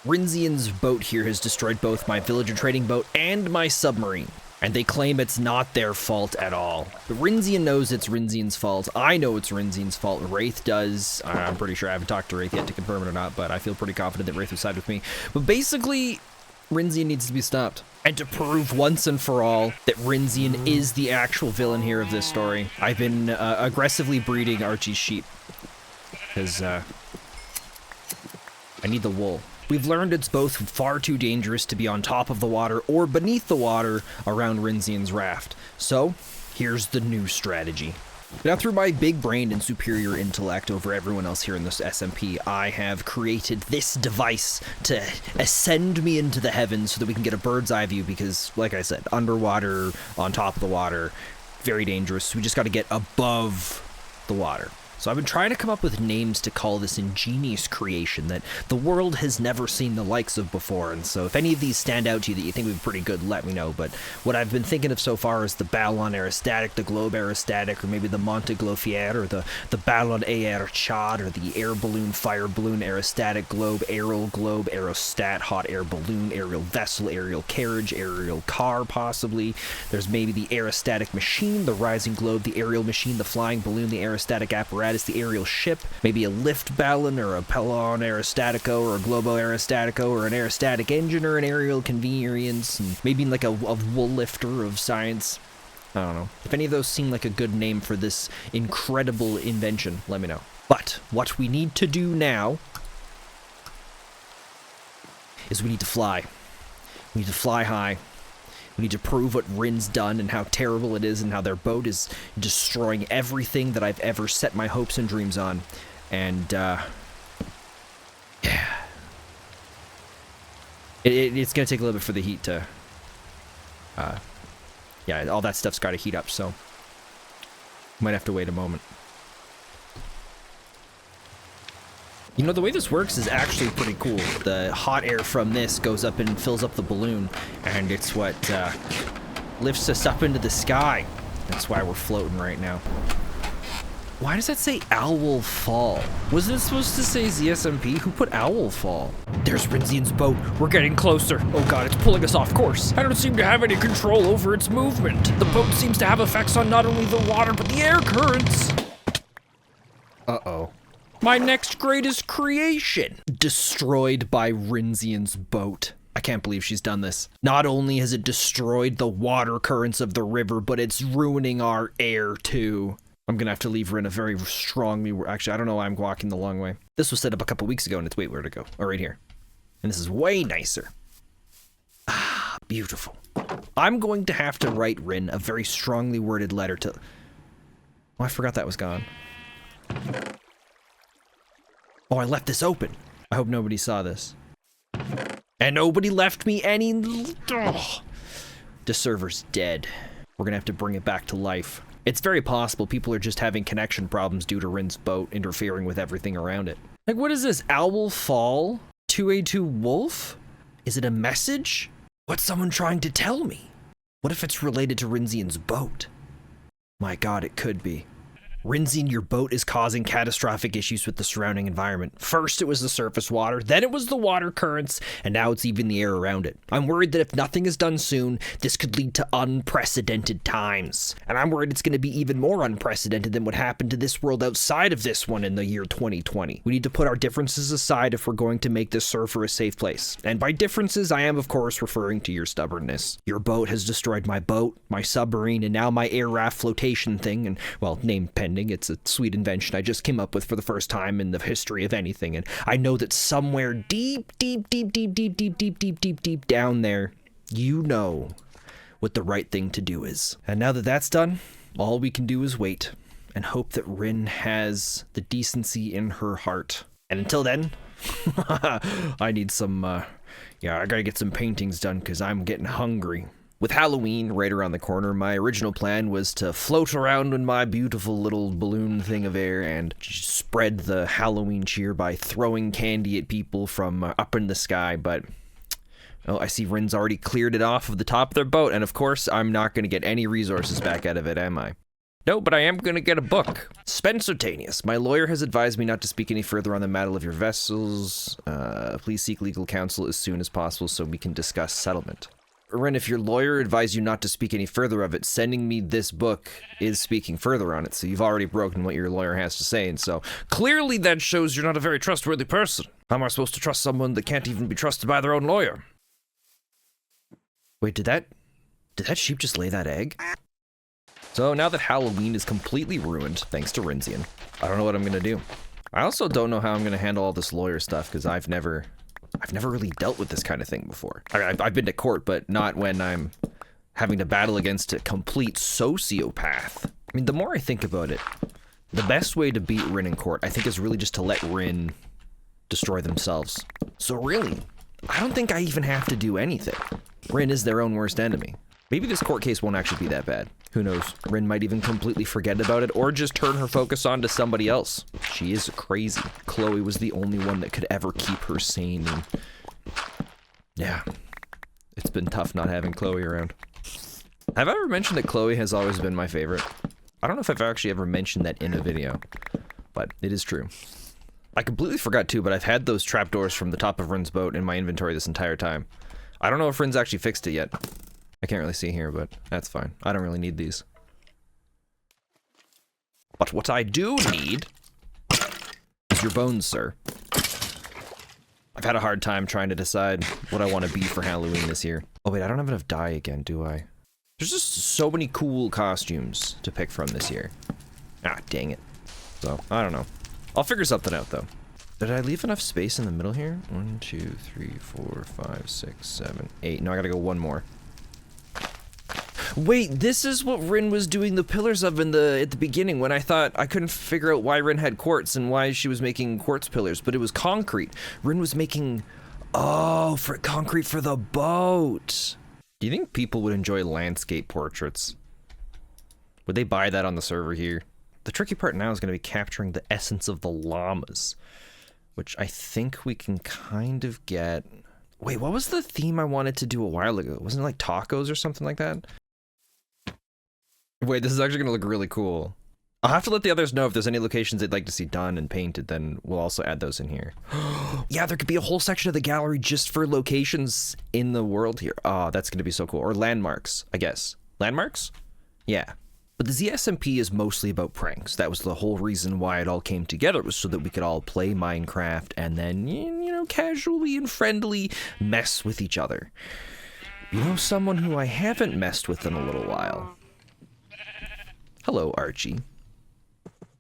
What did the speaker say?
Rinzian's boat here has destroyed both my villager trading boat and my submarine, and they claim it's not their fault at all. But Rinzian knows it's Rinzian's fault. I know it's Rinzian's fault. Wraith does. I'm pretty sure I haven't talked to Wraith yet to confirm it or not, but I feel pretty confident that Wraith will side with me. But basically, Rinzian needs to be stopped. And to prove once and for all that Rinzian is the actual villain here of this story, I've been aggressively breeding Archie's sheep. Because, I need the wool. We've learned it's both far too dangerous to be on top of the water or beneath the water around Rinzian's raft. So, here's the new strategy. Now, through my big brain and superior intellect over everyone else here in this SMP, I have created this device to ascend me into the heavens so that we can get a bird's eye view because, like I said, underwater, on top of the water, very dangerous. We just got to get above the water. So I've been trying to come up with names to call this ingenious creation that the world has never seen the likes of before, and so if any of these stand out to you that you think would be pretty good, let me know. But what I've been thinking of so far is the Ballon Aerostatic, the Globe Aerostatic, or maybe the Montgolfier, or the Ballon Air Chad, or the Air Balloon, Fire Balloon, Aerostatic Globe, Aerial Globe, Aerostat, Hot Air Balloon, Aerial Vessel, Aerial Carriage, Aerial Car, possibly. There's maybe the Aerostatic Machine, the Rising Globe, the Aerial Machine, the Flying Balloon, the Aerostatic Apparatus, the aerial ship, maybe a lift ballon or a Pelon Aerostatico or a Globo Aerostatico or an aerostatic engine or an aerial convenience, and maybe like a wool lifter of science. I don't know. If any of those seem like a good name for this incredible invention, let me know. But what we need to do now is we need to fly. We need to fly high. We need to prove what Rin's done and how terrible it is and how their boat is destroying everything that I've ever set my hopes and dreams on. And, yeah. It's gonna take a little bit for the heat to, yeah, all that stuff's gotta heat up, so might have to wait a moment. You know, the way this works is actually pretty cool. The hot air from this goes up and fills up the balloon, and it's what lifts us up into the sky. That's why we're floating right now. Why does that say Owl Fall? Wasn't it supposed to say ZSMP? Who put Owl Fall? There's Rinzian's boat. We're getting closer. Oh god, it's pulling us off course. I don't seem to have any control over its movement. The boat seems to have effects on not only the water, but the air currents. Uh-oh. My next greatest creation! Destroyed by Rinzian's boat. I can't believe she's done this. Not only has it destroyed the water currents of the river, but it's ruining our air too. I'm gonna have to leave her in a very strongly... Actually, I don't know why I'm walking the long way. This was set up a couple weeks ago and it's... Wait, where'd it go? Oh, right here. And this is way nicer. Ah, beautiful. I'm going to have to write Rin a very strongly worded letter to... Oh, I forgot that was gone. Oh, I left this open. I hope nobody saw this. And nobody left me any... Ugh. The server's dead. We're gonna have to bring it back to life. It's very possible people are just having connection problems due to Rin's boat interfering with everything around it. Like, what is this? Owl Fall? 2A2 Wolf? Is it a message? What's someone trying to tell me? What if it's related to Rinzian's boat? My god, it could be. Rinzian, your boat is causing catastrophic issues with the surrounding environment. First it was the surface water, then it was the water currents, and now it's even the air around it. I'm worried that if nothing is done soon, this could lead to unprecedented times. And I'm worried it's going to be even more unprecedented than what happened to this world outside of this one in the year 2020. We need to put our differences aside if we're going to make this server a safe place. And by differences, I am of course referring to your stubbornness. Your boat has destroyed my boat, my submarine, and now my air raft flotation thing, and, well, name pending. It's a sweet invention I just came up with for the first time in the history of anything, and I know that somewhere deep down there, you know what the right thing to do is. And now that that's done, all we can do is wait and hope that Rin has the decency in her heart. And until then, I need some, yeah, I gotta get some paintings done because I'm getting hungry. With Halloween right around the corner, my original plan was to float around in my beautiful little balloon thing of air and spread the Halloween cheer by throwing candy at people from up in the sky, but oh, I see Rin's already cleared it off of the top of their boat, and of course, I'm not going to get any resources back out of it, am I? No, but I am gonna get a book. Spentaneous. My lawyer has advised me not to speak any further on the matter of your vessels. Please seek legal counsel as soon as possible so we can discuss settlement. Ren, if your lawyer advised you not to speak any further of it, sending me this book is speaking further on it, so you've already broken what your lawyer has to say, and so clearly that shows you're not a very trustworthy person. How am I supposed to trust someone that can't even be trusted by their own lawyer? Wait, did that sheep just lay that egg? So now that Halloween is completely ruined, thanks to Rinzian, I don't know what I'm gonna do. I also don't know how I'm gonna handle all this lawyer stuff, because I've never really dealt with this kind of thing before. I've been to court, but not when I'm having to battle against a complete sociopath. I mean, the more I think about it, the best way to beat Rin in court, I think, is really just to let Rin destroy themselves. So really, I don't think I even have to do anything. Rin is their own worst enemy. Maybe this court case won't actually be that bad. Who knows? Rin might even completely forget about it or just turn her focus on to somebody else. She is crazy. Chloe was the only one that could ever keep her sane. And yeah, it's been tough not having Chloe around. Have I ever mentioned that Chloe has always been my favorite? I don't know if I've actually ever mentioned that in a video, but it is true. I completely forgot too, but I've had those trapdoors from the top of Rin's boat in my inventory this entire time. I don't know if Rin's actually fixed it yet. I can't really see here, but that's fine. I don't really need these. But what I do need is your bones, sir. I've had a hard time trying to decide what I want to be for Halloween this year. Oh wait, I don't have enough dye again, do I? There's just so many cool costumes to pick from this year. Ah, dang it. So, I don't know. I'll figure something out, though. Did I leave enough space in the middle here? 1, 2, 3, 4, 5, 6, 7, 8. No, I gotta go one more. Wait, this is what Rin was doing the pillars of at the beginning, when I thought I couldn't figure out why Rin had quartz and why she was making quartz pillars, but it was concrete. Rin was making, oh, for concrete for the boat. Do you think people would enjoy landscape portraits? Would they buy that on the server here? The tricky part now is going to be capturing the essence of the llamas, which I think we can kind of get. Wait, what was the theme I wanted to do a while ago? Wasn't it like tacos or something like that? Wait, this is actually going to look really cool. I'll have to let the others know if there's any locations they'd like to see done and painted, then we'll also add those in here. Yeah, there could be a whole section of the gallery just for locations in the world here. Oh, that's going to be so cool. Or landmarks, I guess. Landmarks? Yeah. But the ZSMP is mostly about pranks. That was the whole reason why it all came together, was so that we could all play Minecraft and then, you know, casually and friendly mess with each other. You know, someone who I haven't messed with in a little while. Hello, Archie.